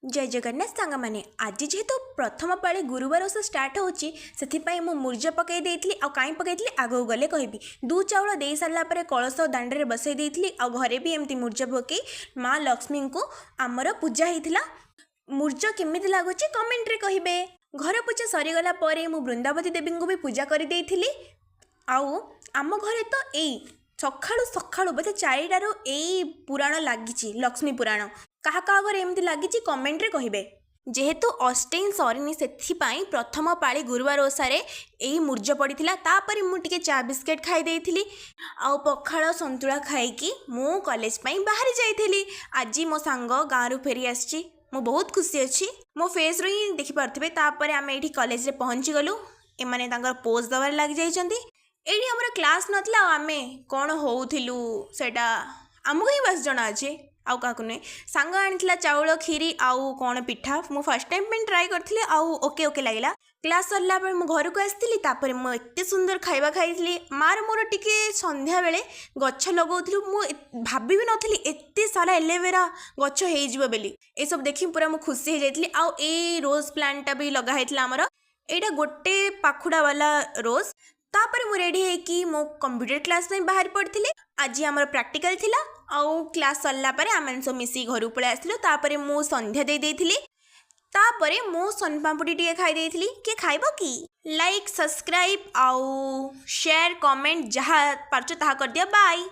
जय जगन्नाथ सांग मैंने आज जेहेतु प्रथम पाली गुरुवार ओषा स्टार्ट होची से मुर्ज पकई देती आ कहीं पकई आगू गले कहबी दू चाउल दे सारापर कलश दाण्ड में बसई देती आ घरे भी एमती मुर्ज पकई माँ लक्ष्मी को आमर पूजा होता। मुर्ज केमी लगुच कमेंट रे कहे। घर पूजा सरीगला मु बृंदावती देवी को भी पूजा कर आउ आम घरे तो यही सकाळु सकाळु बोधे 4टारू यही पुराण लगी लक्ष्मी पुराण क्या क्या घर एमती लगी कमेंट रे कहे। जेहेतु अष्टई सरनी से प्रथम पाली गुरुवार ओषारे यही मुर्ज पड़ता तापर मुझे चा बिस्केट खाई आउ पखाड़ संतुला खाई मु कॉलेज बाहरी जाइली। आज मो सांग गाँव फेरी आसी मु बहुत खुशी अच्छी मो फेस रू ही देखिपे। तापर आम ये कॉलेज रे पहुँची गलु एमाने पोज दबार लग जाइछंती। एठी हमर क्लास नथला आमे कौन होउथिलु सेटा आमको ही बस जना अच्छे आउ क्या नुहे। सांग आनी चाउल खीरी आउ कौन पिठा मु फर्स्ट टाइम पे ट्राए करथिले आउ ओके ओके लगिला। क्लास सरला पर मु घर को आसती तापर मु एते सुंदर खाइबा खाइली। मार मोर टिके संध्या बेले गछ लगाउथिलु मु भाबी भी नथली एते सारा एलोवेरा गछ हे जिवो बेली। ए सब देखि पूरा मु खुशी हे जाइतली। आउ ए रोज प्लांट भी लगा हेतला हमर एटा गोटे पाखुडा वाला रोज। तापर मु रेडी है मो कंप्यूटर क्लास में बाहर पड़ी। आज आम प्रैक्टिकल थिला आउ क्लास सरला परे आम सब मिसी घर पळे आसलु। तापर मु संध्या दे देथिली तापर मु सनपापुड़ी टिके खाई देथिली। के खाइबो की लाइक सब्सक्राइब आउ शेयर कमेंट जहाँ पारछ ताहा कर दिया। बाय।